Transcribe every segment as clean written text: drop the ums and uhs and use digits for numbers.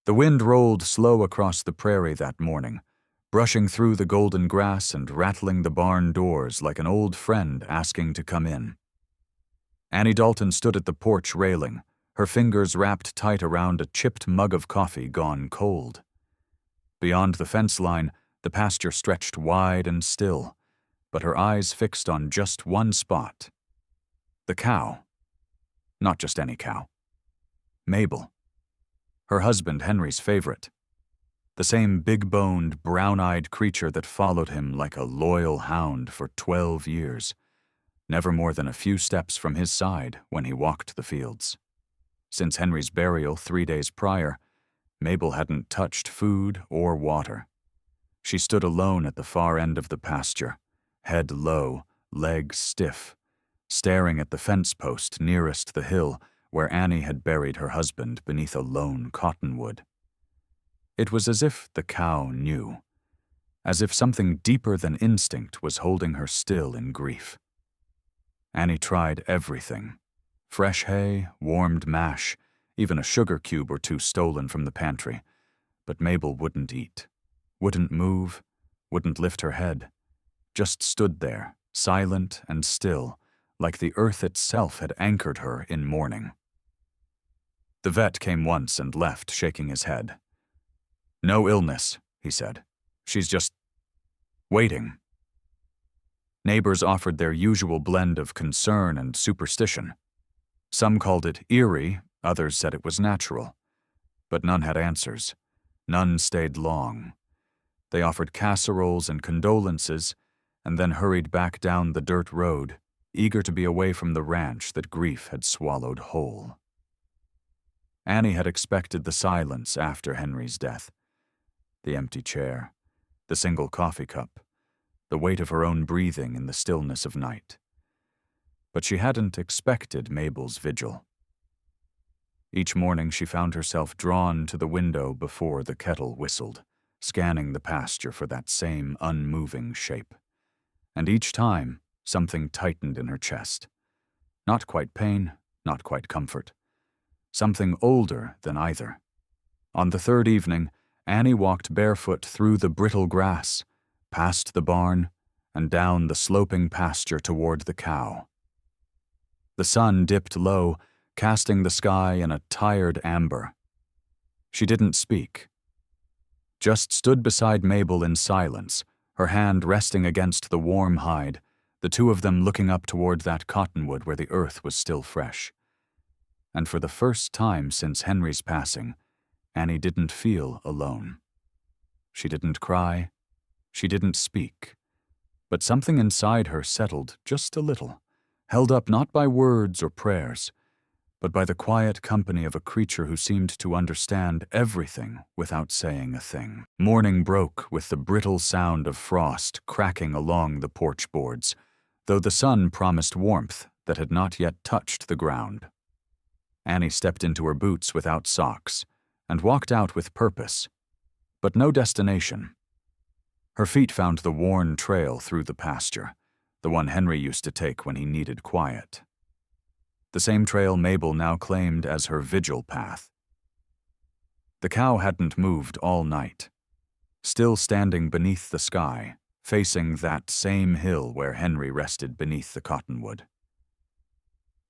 The wind rolled slow across the prairie that morning, brushing through the golden grass and rattling the barn doors like an old friend asking to come in. Annie Dalton stood at the porch railing, her fingers wrapped tight around a chipped mug of coffee gone cold. Beyond the fence line, the pasture stretched wide and still, but her eyes fixed on just one spot. The cow. Not just any cow. Mabel. Her husband Henry's favorite. The same big-boned, brown-eyed creature that followed him like a loyal hound for 12 years, never more than a few steps from his side when he walked the fields. Since Henry's burial 3 days prior, Mabel hadn't touched food or water. She stood alone at the far end of the pasture, head low, legs stiff, staring at the fence post nearest the hill where Annie had buried her husband beneath a lone cottonwood. It was as if the cow knew, as if something deeper than instinct was holding her still in grief. Annie tried everything: fresh hay, warmed mash, even a sugar cube or two stolen from the pantry, but Mabel wouldn't eat, wouldn't move, wouldn't lift her head, just stood there, silent and still, like the earth itself had anchored her in mourning. The vet came once and left, shaking his head. "No illness," he said. "She's just waiting." Neighbors offered their usual blend of concern and superstition. Some called it eerie, others said it was natural. But none had answers. None stayed long. They offered casseroles and condolences, and then hurried back down the dirt road, eager to be away from the ranch that grief had swallowed whole. Annie had expected the silence after Henry's death. The empty chair, the single coffee cup, the weight of her own breathing in the stillness of night. But she hadn't expected Mabel's vigil. Each morning she found herself drawn to the window before the kettle whistled, scanning the pasture for that same unmoving shape. And each time, something tightened in her chest. Not quite pain, not quite comfort. Something older than either. On the third evening, Annie walked barefoot through the brittle grass, past the barn, and down the sloping pasture toward the cow. The sun dipped low, casting the sky in a tired amber. She didn't speak. Just stood beside Mabel in silence, her hand resting against the warm hide, the two of them looking up toward that cottonwood where the earth was still fresh. And for the first time since Henry's passing, Annie didn't feel alone. She didn't cry. She didn't speak. But something inside her settled just a little, held up not by words or prayers, but by the quiet company of a creature who seemed to understand everything without saying a thing. Morning broke with the brittle sound of frost cracking along the porch boards, though the sun promised warmth that had not yet touched the ground. Annie stepped into her boots without socks and walked out with purpose, but no destination. Her feet found the worn trail through the pasture, the one Henry used to take when he needed quiet. The same trail Mabel now claimed as her vigil path. The cow hadn't moved all night, still standing beneath the sky, facing that same hill where Henry rested beneath the cottonwood.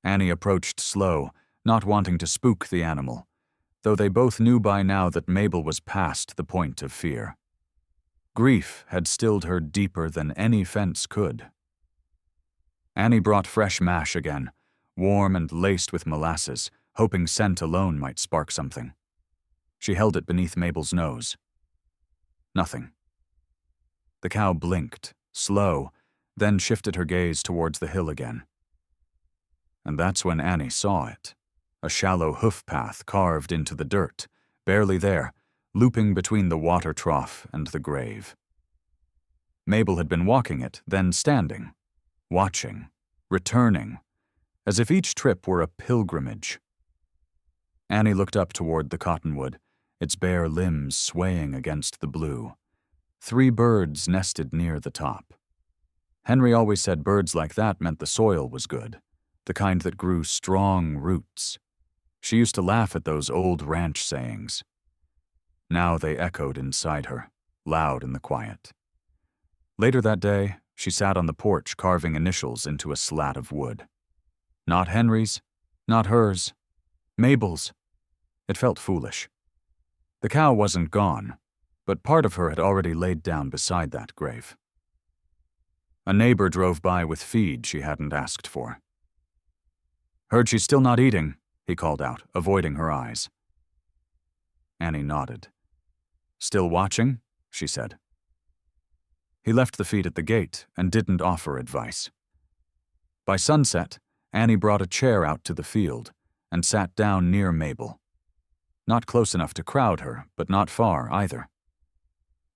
Annie approached slow, not wanting to spook the animal, though they both knew by now that Mabel was past the point of fear. Grief had stilled her deeper than any fence could. Annie brought fresh mash again, warm and laced with molasses, hoping scent alone might spark something. She held it beneath Mabel's nose. Nothing. The cow blinked, slow, then shifted her gaze towards the hill again. And that's when Annie saw it. A shallow hoof path carved into the dirt, barely there, looping between the water trough and the grave. Mabel had been walking it, then standing, watching, returning, as if each trip were a pilgrimage. Annie looked up toward the cottonwood, its bare limbs swaying against the blue. 3 birds nested near the top. Henry always said birds like that meant the soil was good, the kind that grew strong roots. She used to laugh at those old ranch sayings. Now they echoed inside her, loud in the quiet. Later that day, she sat on the porch carving initials into a slat of wood. Not Henry's, not hers, Mabel's. It felt foolish. The cow wasn't gone, but part of her had already laid down beside that grave. A neighbor drove by with feed she hadn't asked for. "Heard she's still not eating," he called out, avoiding her eyes. Annie nodded. "Still watching?" she said. He left the feed at the gate and didn't offer advice. By sunset, Annie brought a chair out to the field and sat down near Mabel. Not close enough to crowd her, but not far either.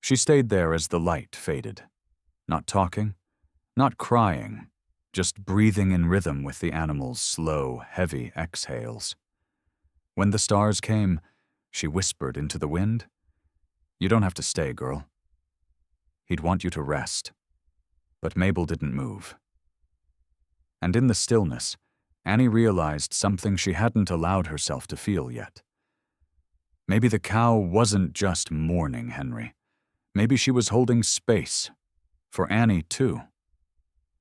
She stayed there as the light faded, not talking, not crying, just breathing in rhythm with the animal's slow, heavy exhales. When the stars came, she whispered into the wind, "You don't have to stay, girl. He'd want you to rest." But Mabel didn't move. And in the stillness, Annie realized something she hadn't allowed herself to feel yet. Maybe the cow wasn't just mourning Henry. Maybe she was holding space. For Annie, too.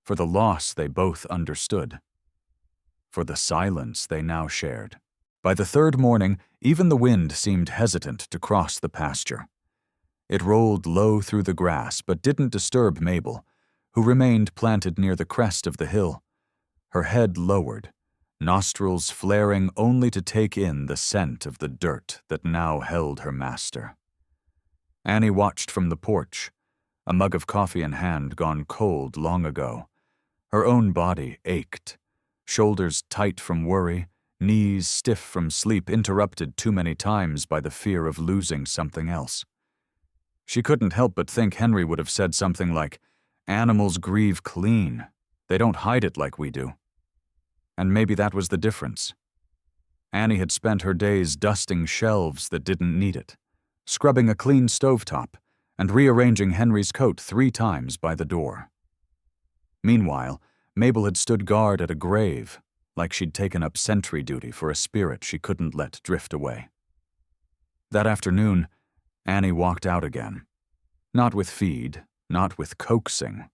For the loss they both understood. For the silence they now shared. By the third morning, even the wind seemed hesitant to cross the pasture. It rolled low through the grass, but didn't disturb Mabel, who remained planted near the crest of the hill, her head lowered, nostrils flaring only to take in the scent of the dirt that now held her master. Annie watched from the porch, a mug of coffee in hand gone cold long ago. Her own body ached, shoulders tight from worry, knees stiff from sleep interrupted too many times by the fear of losing something else. She couldn't help but think Henry would have said something like, "Animals grieve clean. They don't hide it like we do." And maybe that was the difference. Annie had spent her days dusting shelves that didn't need it, scrubbing a clean stovetop, and rearranging Henry's coat 3 times by the door. Meanwhile, Mabel had stood guard at a grave, like she'd taken up sentry duty for a spirit she couldn't let drift away. That afternoon, Annie walked out again, not with feed, not with coaxing,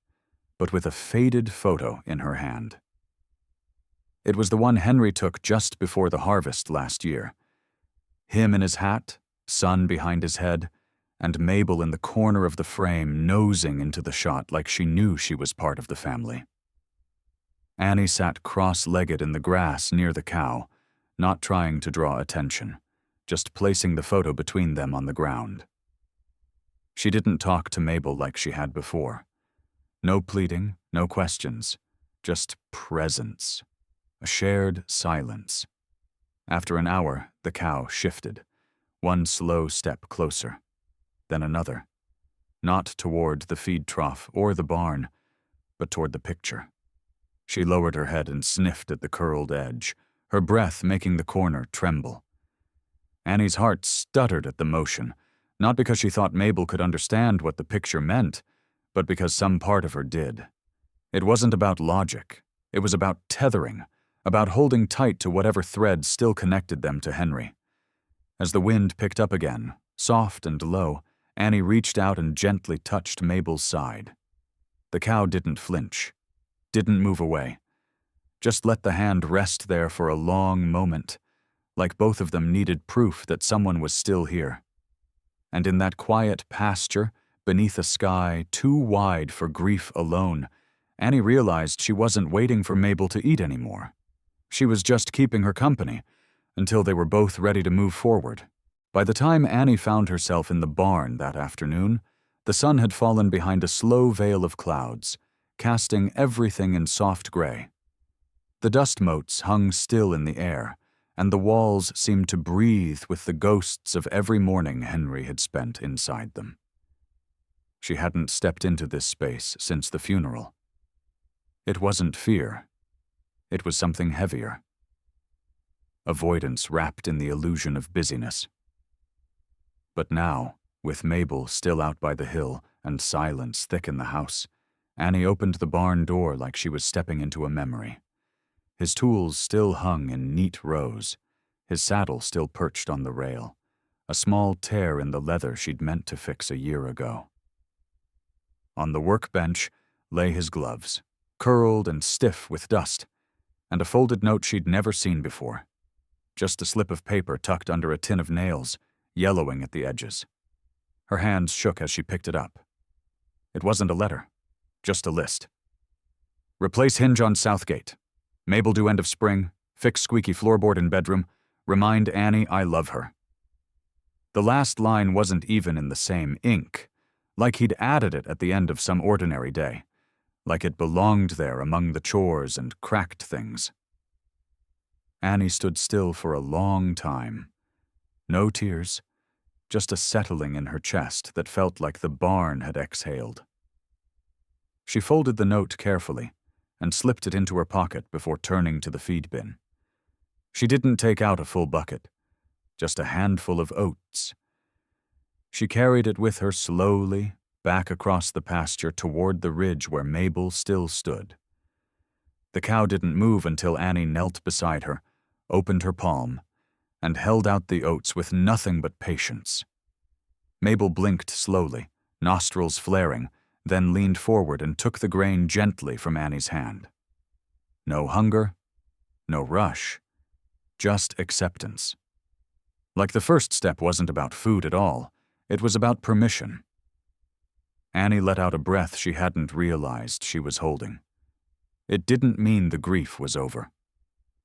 but with a faded photo in her hand. It was the one Henry took just before the harvest last year. Him in his hat, sun behind his head, and Mabel in the corner of the frame nosing into the shot like she knew she was part of the family. Annie sat cross-legged in the grass near the cow, not trying to draw attention, just placing the photo between them on the ground. She didn't talk to Mabel like she had before. No pleading, no questions, just presence, a shared silence. After an hour, the cow shifted, one slow step closer, then another, not toward the feed trough or the barn, but toward the picture. She lowered her head and sniffed at the curled edge, her breath making the corner tremble. Annie's heart stuttered at the motion, not because she thought Mabel could understand what the picture meant, but because some part of her did. It wasn't about logic. It was about tethering, about holding tight to whatever thread still connected them to Henry. As the wind picked up again, soft and low, Annie reached out and gently touched Mabel's side. The cow didn't flinch, didn't move away, just let the hand rest there for a long moment, like both of them needed proof that someone was still here. And in that quiet pasture, beneath a sky too wide for grief alone, Annie realized she wasn't waiting for Mabel to eat anymore. She was just keeping her company until they were both ready to move forward. By the time Annie found herself in the barn that afternoon, the sun had fallen behind a slow veil of clouds, casting everything in soft gray. The dust motes hung still in the air, and the walls seemed to breathe with the ghosts of every morning Henry had spent inside them. She hadn't stepped into this space since the funeral. It wasn't fear. It was something heavier. Avoidance wrapped in the illusion of busyness. But now, with Mabel still out by the hill and silence thick in the house, Annie opened the barn door like she was stepping into a memory. His tools still hung in neat rows, his saddle still perched on the rail, a small tear in the leather she'd meant to fix a year ago. On the workbench lay his gloves, curled and stiff with dust, and a folded note she'd never seen before. Just a slip of paper tucked under a tin of nails, yellowing at the edges. Her hands shook as she picked it up. It wasn't a letter, just a list. Replace hinge on Southgate. Mabel due end of spring. Fix squeaky floorboard in bedroom. Remind Annie I love her. The last line wasn't even in the same ink, like he'd added it at the end of some ordinary day, like it belonged there among the chores and cracked things. Annie stood still for a long time. No tears, just a settling in her chest that felt like the barn had exhaled. She folded the note carefully and slipped it into her pocket before turning to the feed bin. She didn't take out a full bucket, just a handful of oats. She carried it with her slowly back across the pasture toward the ridge where Mabel still stood. The cow didn't move until Annie knelt beside her, opened her palm, and held out the oats with nothing but patience. Mabel blinked slowly, nostrils flaring, then leaned forward and took the grain gently from Annie's hand. No hunger, no rush, just acceptance. Like the first step wasn't about food at all, it was about permission. Annie let out a breath she hadn't realized she was holding. It didn't mean the grief was over.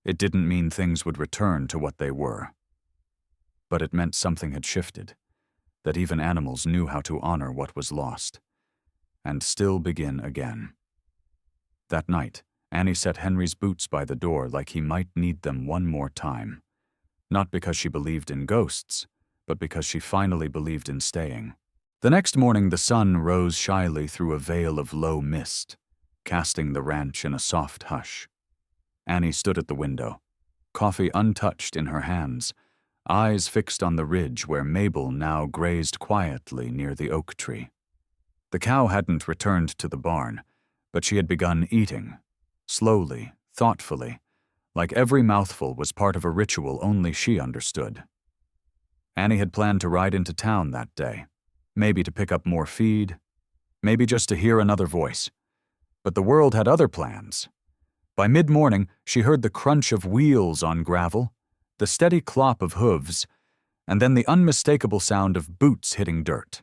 It didn't mean things would return to what they were. But it meant something had shifted, that even animals knew how to honor what was lost, and still begin again. That night, Annie set Henry's boots by the door like he might need them one more time, not because she believed in ghosts, but because she finally believed in staying. The next morning, the sun rose shyly through a veil of low mist, casting the ranch in a soft hush. Annie stood at the window, coffee untouched in her hands, eyes fixed on the ridge where Mabel now grazed quietly near the oak tree. The cow hadn't returned to the barn, but she had begun eating, slowly, thoughtfully, like every mouthful was part of a ritual only she understood. Annie had planned to ride into town that day, maybe to pick up more feed, maybe just to hear another voice. But the world had other plans. By mid-morning, she heard the crunch of wheels on gravel, the steady clop of hooves, and then the unmistakable sound of boots hitting dirt.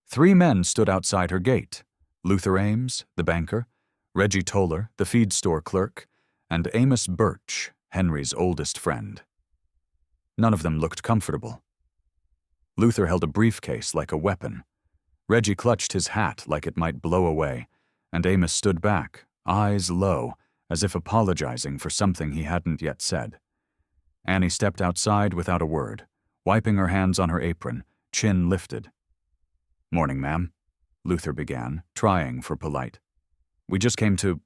3 men stood outside her gate: Luther Ames, the banker, Reggie Toller, the feed store clerk, and Amos Birch, Henry's oldest friend. None of them looked comfortable. Luther held a briefcase like a weapon. Reggie clutched his hat like it might blow away, and Amos stood back, eyes low, as if apologizing for something he hadn't yet said. Annie stepped outside without a word, wiping her hands on her apron, chin lifted. "Morning, ma'am," Luther began, trying for polite. "We just came to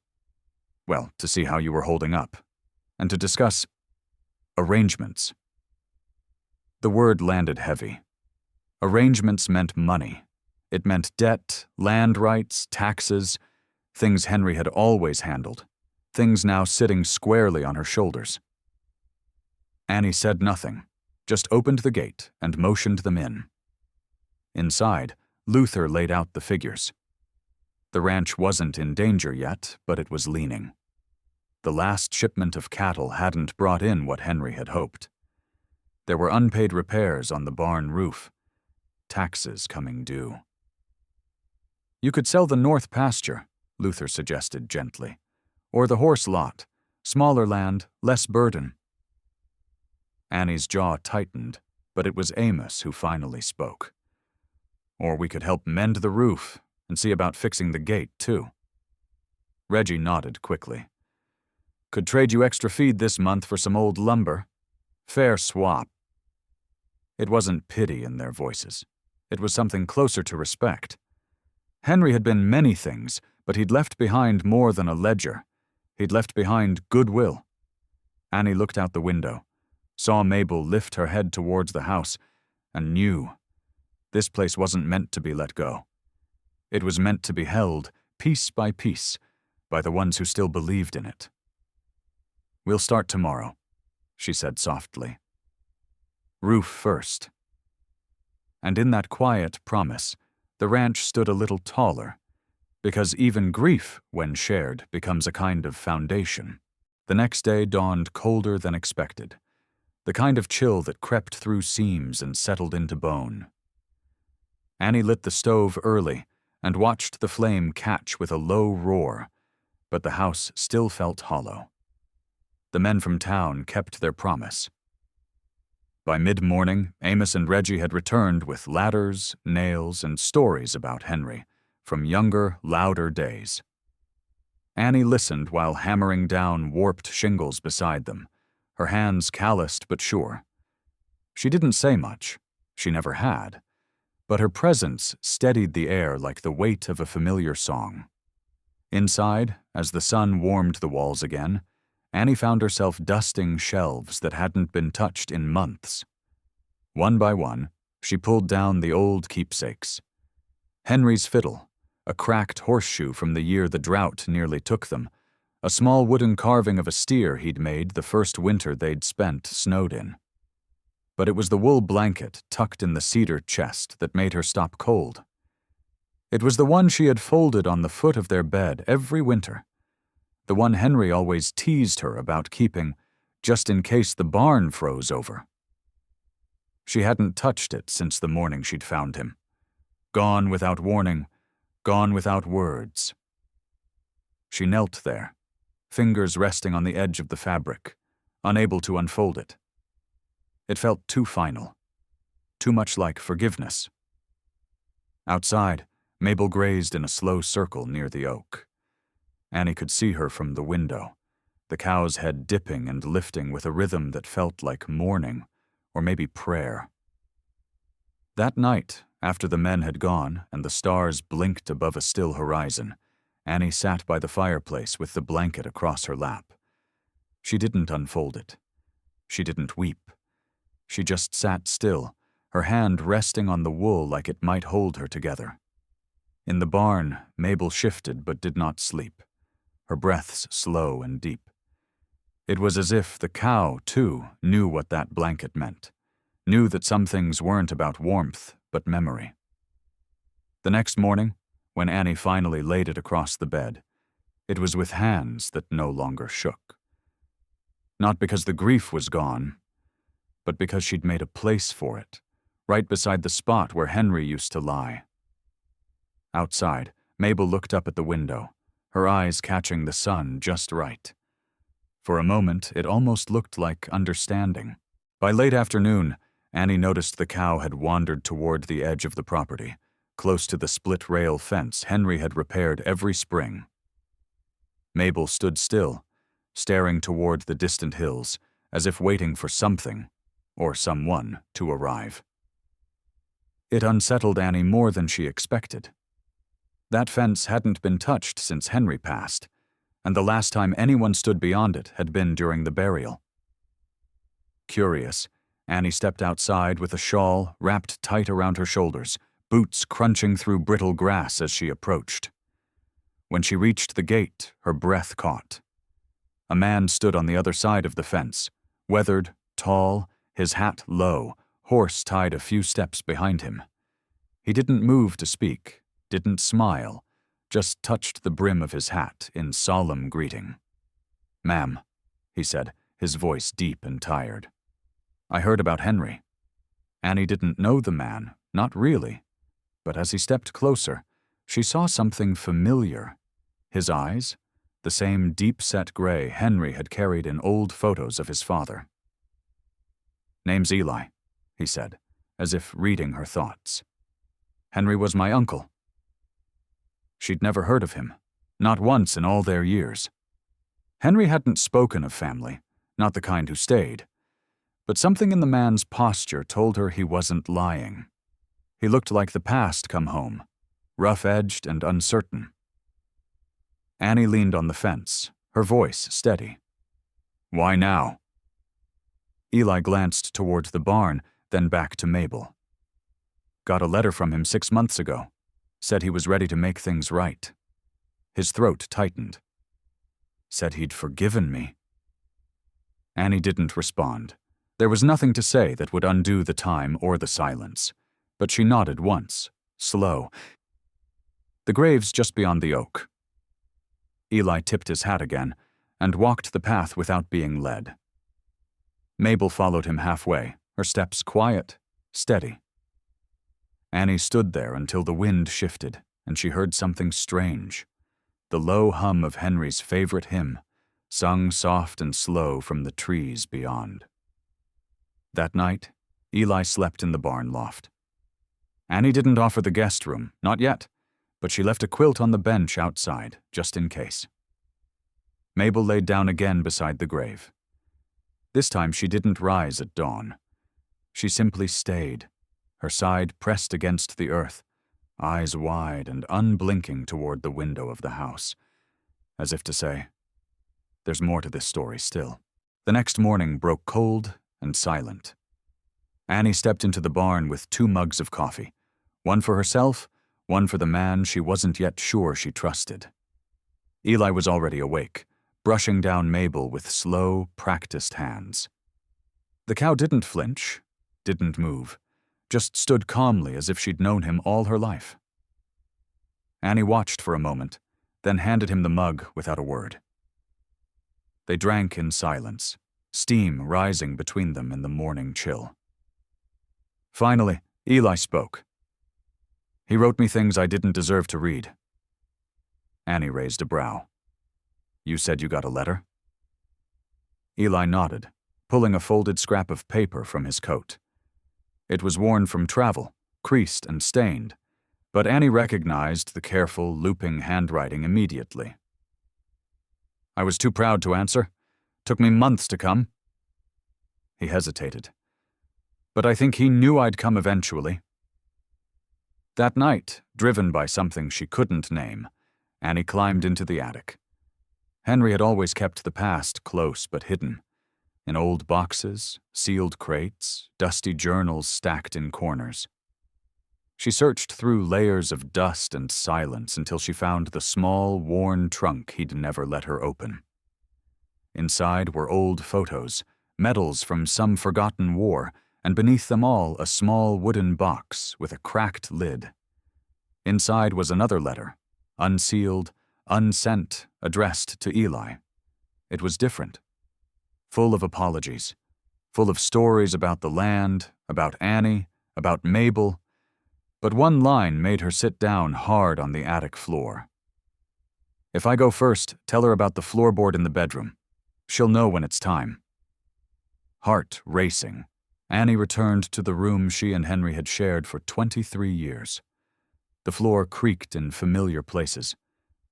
see how you were holding up, and to discuss arrangements." The word landed heavy. Arrangements meant money. It meant debt, land rights, taxes, things Henry had always handled, things now sitting squarely on her shoulders. Annie said nothing, just opened the gate and motioned them in. Inside, Luther laid out the figures. The ranch wasn't in danger yet, but it was leaning. The last shipment of cattle hadn't brought in what Henry had hoped. There were unpaid repairs on the barn roof, taxes coming due. "You could sell the north pasture," Luther suggested gently, "or the horse lot, smaller land, less burden." Annie's jaw tightened, but it was Amos who finally spoke. "Or we could help mend the roof and see about fixing the gate, too." Reggie nodded quickly. "Could trade you extra feed this month for some old lumber. Fair swap." It wasn't pity in their voices. It was something closer to respect. Henry had been many things, but he'd left behind more than a ledger. He'd left behind goodwill. Annie looked out the window, saw Mabel lift her head towards the house, and knew this place wasn't meant to be let go. It was meant to be held, piece by piece, by the ones who still believed in it. "We'll start tomorrow," she said softly. "Roof first." And in that quiet promise, the ranch stood a little taller, because even grief, when shared, becomes a kind of foundation. The next day dawned colder than expected, the kind of chill that crept through seams and settled into bone. Annie lit the stove early and watched the flame catch with a low roar, but the house still felt hollow. The men from town kept their promise. By mid-morning, Amos and Reggie had returned with ladders, nails, and stories about Henry from younger, louder days. Annie listened while hammering down warped shingles beside them, her hands calloused but sure. She didn't say much, she never had, but her presence steadied the air like the weight of a familiar song. Inside, as the sun warmed the walls again, Annie found herself dusting shelves that hadn't been touched in months. One by one, she pulled down the old keepsakes. Henry's fiddle, a cracked horseshoe from the year the drought nearly took them, a small wooden carving of a steer he'd made the first winter they'd spent snowed in. But it was the wool blanket tucked in the cedar chest that made her stop cold. It was the one she had folded on the foot of their bed every winter, the one Henry always teased her about keeping, just in case the barn froze over. She hadn't touched it since the morning she'd found him. Gone without warning, gone without words. She knelt there, fingers resting on the edge of the fabric, unable to unfold it. It felt too final, too much like forgiveness. Outside, Mabel grazed in a slow circle near the oak. Annie could see her from the window, the cow's head dipping and lifting with a rhythm that felt like mourning, or maybe prayer. That night, after the men had gone and the stars blinked above a still horizon, Annie sat by the fireplace with the blanket across her lap. She didn't unfold it. She didn't weep. She just sat still, her hand resting on the wool like it might hold her together. In the barn, Mabel shifted but did not sleep, her breaths slow and deep. It was as if the cow, too, knew what that blanket meant, knew that some things weren't about warmth, but memory. The next morning, when Annie finally laid it across the bed, it was with hands that no longer shook. Not because the grief was gone, but because she'd made a place for it, right beside the spot where Henry used to lie. Outside, Mabel looked up at the window, her eyes catching the sun just right. For a moment, it almost looked like understanding. By late afternoon, Annie noticed the cow had wandered toward the edge of the property, close to the split-rail fence Henry had repaired every spring. Mabel stood still, staring toward the distant hills, as if waiting for something, or someone, to arrive. It unsettled Annie more than she expected. That fence hadn't been touched since Henry passed, and the last time anyone stood beyond it had been during the burial. Curious, Annie stepped outside with a shawl wrapped tight around her shoulders, boots crunching through brittle grass as she approached. When she reached the gate, her breath caught. A man stood on the other side of the fence, weathered, tall, his hat low, horse tied a few steps behind him. He didn't move to speak, didn't smile, just touched the brim of his hat in solemn greeting. "Ma'am," he said, his voice deep and tired. "I heard about Henry." Annie didn't know the man, not really, but as he stepped closer, she saw something familiar. His eyes, the same deep-set gray Henry had carried in old photos of his father. "Name's Eli," he said, as if reading her thoughts. "Henry was my uncle." She'd never heard of him, not once in all their years. Henry hadn't spoken of family, not the kind who stayed, but something in the man's posture told her he wasn't lying. He looked like the past come home, rough-edged and uncertain. Annie leaned on the fence, her voice steady. "Why now?" Eli glanced toward the barn, then back to Mabel. "Got a letter from him 6 months ago. Said he was ready to make things right." His throat tightened. "Said he'd forgiven me." Annie didn't respond. There was nothing to say that would undo the time or the silence, but she nodded once, slow. The grave's just beyond the oak. Eli tipped his hat again and walked the path without being led. Mabel followed him halfway, her steps quiet, steady. Annie stood there until the wind shifted and she heard something strange. The low hum of Henry's favorite hymn, sung soft and slow from the trees beyond. That night, Eli slept in the barn loft. Annie didn't offer the guest room, not yet, but she left a quilt on the bench outside, just in case. Mabel laid down again beside the grave. This time she didn't rise at dawn. She simply stayed, her side pressed against the earth, eyes wide and unblinking toward the window of the house, as if to say, there's more to this story still. The next morning broke cold and silent. Annie stepped into the barn with 2 mugs of coffee, one for herself, one for the man she wasn't yet sure she trusted. Eli was already awake, brushing down Mabel with slow, practiced hands. The cow didn't flinch, didn't move, just stood calmly as if she'd known him all her life. Annie watched for a moment, then handed him the mug without a word. They drank in silence, steam rising between them in the morning chill. Finally, Eli spoke. He wrote me things I didn't deserve to read. Annie raised a brow. You said you got a letter? Eli nodded, pulling a folded scrap of paper from his coat. It was worn from travel, creased and stained, but Annie recognized the careful, looping handwriting immediately. I was too proud to answer. Took me months to come. He hesitated. But I think he knew I'd come eventually. That night, driven by something she couldn't name, Annie climbed into the attic. Henry had always kept the past close but hidden, in old boxes, sealed crates, dusty journals stacked in corners. She searched through layers of dust and silence until she found the small, worn trunk he'd never let her open. Inside were old photos, medals from some forgotten war, and beneath them all a small wooden box with a cracked lid. Inside was another letter, unsealed, unsent, addressed to Eli. It was different, full of apologies, full of stories about the land, about Annie, about Mabel, but one line made her sit down hard on the attic floor. If I go first, tell her about the floorboard in the bedroom. She'll know when it's time. Heart racing, Annie returned to the room she and Henry had shared for 23 years. The floor creaked in familiar places,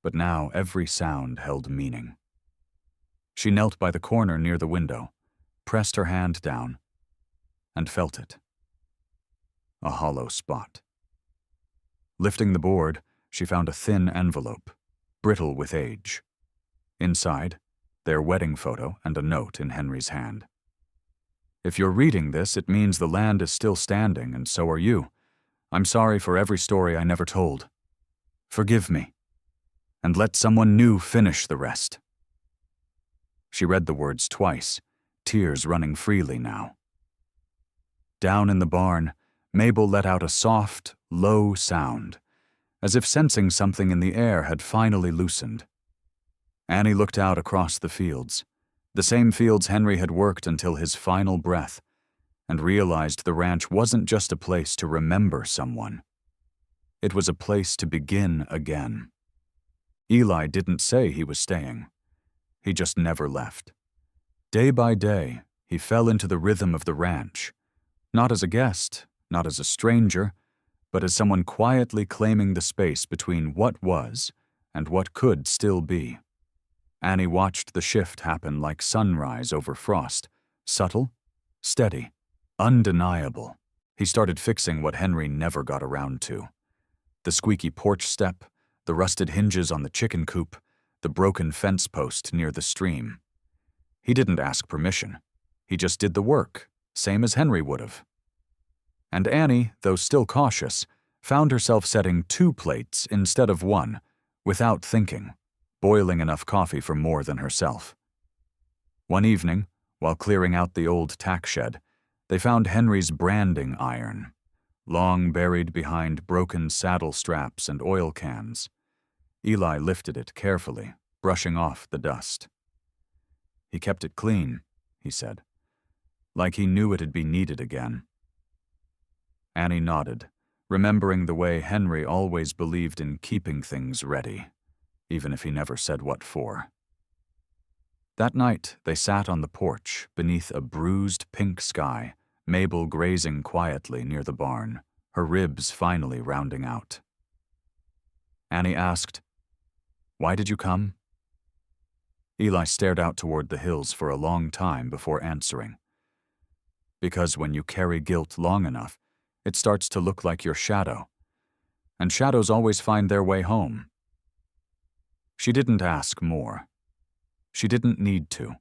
but now every sound held meaning. She knelt by the corner near the window, pressed her hand down, and felt it. A hollow spot. Lifting the board, she found a thin envelope, brittle with age. Inside, their wedding photo and a note in Henry's hand. If you're reading this, it means the land is still standing, and so are you. I'm sorry for every story I never told. Forgive me, and let someone new finish the rest. She read the words twice, tears running freely now. Down in the barn, Mabel let out a soft, low sound, as if sensing something in the air had finally loosened. Annie looked out across the fields, the same fields Henry had worked until his final breath, and realized the ranch wasn't just a place to remember someone. It was a place to begin again. Eli didn't say he was staying. He just never left. Day by day, he fell into the rhythm of the ranch, not as a guest, not as a stranger, but as someone quietly claiming the space between what was and what could still be. Annie watched the shift happen like sunrise over frost, subtle, steady, undeniable. He started fixing what Henry never got around to. The squeaky porch step, the rusted hinges on the chicken coop, the broken fence post near the stream. He didn't ask permission. He just did the work, same as Henry would have. And Annie, though still cautious, found herself setting 2 plates instead of 1, without thinking, boiling enough coffee for more than herself. One evening, while clearing out the old tack shed, they found Henry's branding iron, long buried behind broken saddle straps and oil cans. Eli lifted it carefully, brushing off the dust. He kept it clean, he said, like he knew it'd be needed again. Annie nodded, remembering the way Henry always believed in keeping things ready, even if he never said what for. That night, they sat on the porch beneath a bruised pink sky, Mabel grazing quietly near the barn, her ribs finally rounding out. Annie asked, "Why did you come?" Eli stared out toward the hills for a long time before answering. "Because when you carry guilt long enough, it starts to look like your shadow. And shadows always find their way home." She didn't ask more. She didn't need to.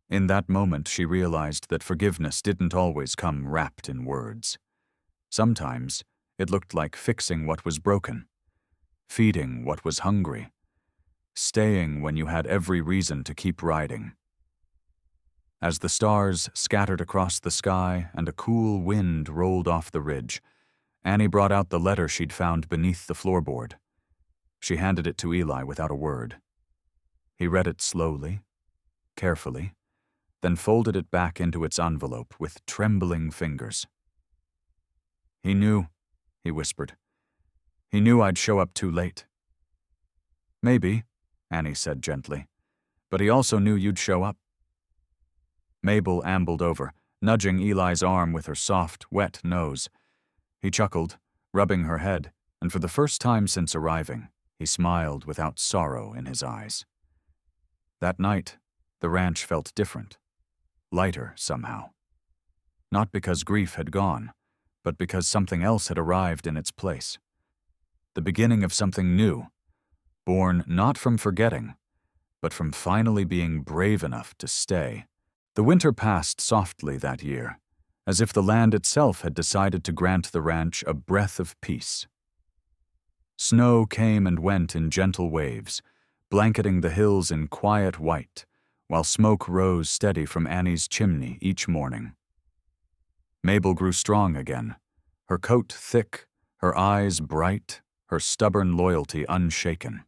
In that moment, she realized that forgiveness didn't always come wrapped in words. Sometimes, it looked like fixing what was broken, feeding what was hungry, staying when you had every reason to keep riding. As the stars scattered across the sky and a cool wind rolled off the ridge, Annie brought out the letter she'd found beneath the floorboard. She handed it to Eli without a word. He read it slowly, carefully, then folded it back into its envelope with trembling fingers. "He knew," he whispered. "He knew I'd show up too late." "Maybe," Annie said gently, "but he also knew you'd show up." Mabel ambled over, nudging Eli's arm with her soft, wet nose. He chuckled, rubbing her head, and for the first time since arriving, he smiled without sorrow in his eyes. That night, the ranch felt different, lighter somehow. Not because grief had gone, but because something else had arrived in its place. The beginning of something new, born not from forgetting, but from finally being brave enough to stay. The winter passed softly that year, as if the land itself had decided to grant the ranch a breath of peace. Snow came and went in gentle waves, blanketing the hills in quiet white, while smoke rose steady from Annie's chimney each morning. Mabel grew strong again, her coat thick, her eyes bright, her stubborn loyalty unshaken.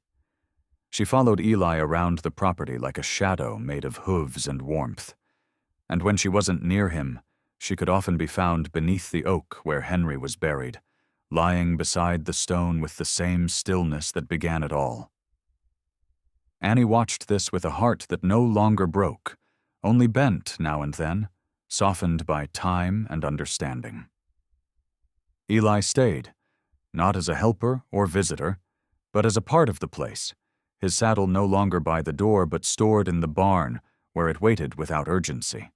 She followed Eli around the property like a shadow made of hooves and warmth, and when she wasn't near him, she could often be found beneath the oak where Henry was buried, lying beside the stone with the same stillness that began it all. Annie watched this with a heart that no longer broke, only bent now and then, softened by time and understanding. Eli stayed, not as a helper or visitor, but as a part of the place, his saddle no longer by the door but stored in the barn where it waited without urgency.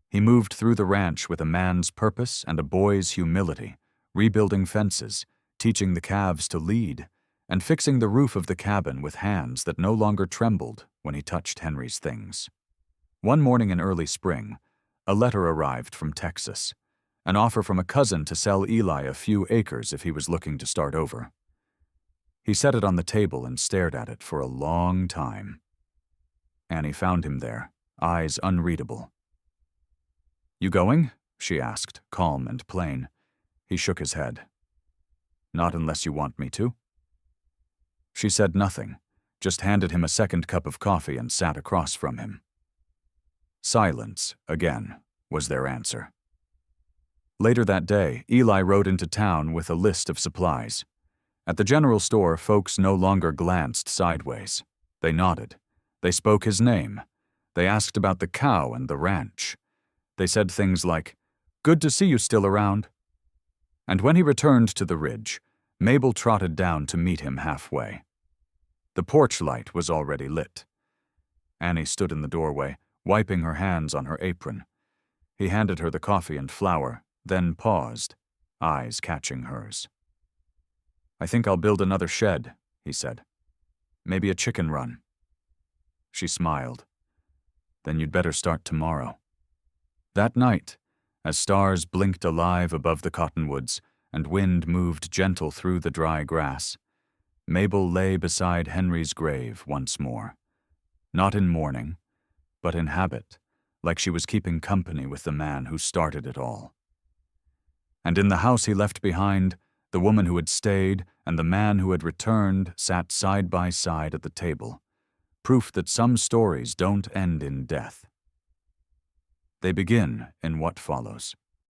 He moved through the ranch with a man's purpose and a boy's humility, rebuilding fences, teaching the calves to lead, and fixing the roof of the cabin with hands that no longer trembled when he touched Henry's things. One morning in early spring, a letter arrived from Texas, an offer from a cousin to sell Eli a few acres if he was looking to start over. He set it on the table and stared at it for a long time. Annie found him there, eyes unreadable. "You going?" she asked, calm and plain. He shook his head. "Not unless you want me to." She said nothing, just handed him a second cup of coffee and sat across from him. Silence, again, was their answer. Later that day, Eli rode into town with a list of supplies. At the general store, folks no longer glanced sideways. They nodded. They spoke his name. They asked about the cow and the ranch. They said things like, "Good to see you still around." And when he returned to the ridge, Mabel trotted down to meet him halfway. The porch light was already lit. Annie stood in the doorway, wiping her hands on her apron. He handed her the coffee and flour, then paused, eyes catching hers. "I think I'll build another shed," he said. "Maybe a chicken run." She smiled. "Then you'd better start tomorrow." That night, as stars blinked alive above the cottonwoods and wind moved gentle through the dry grass, Mabel lay beside Henry's grave once more, not in mourning, but in habit, like she was keeping company with the man who started it all. And in the house he left behind, the woman who had stayed and the man who had returned sat side by side at the table, proof that some stories don't end in death. They begin in what follows.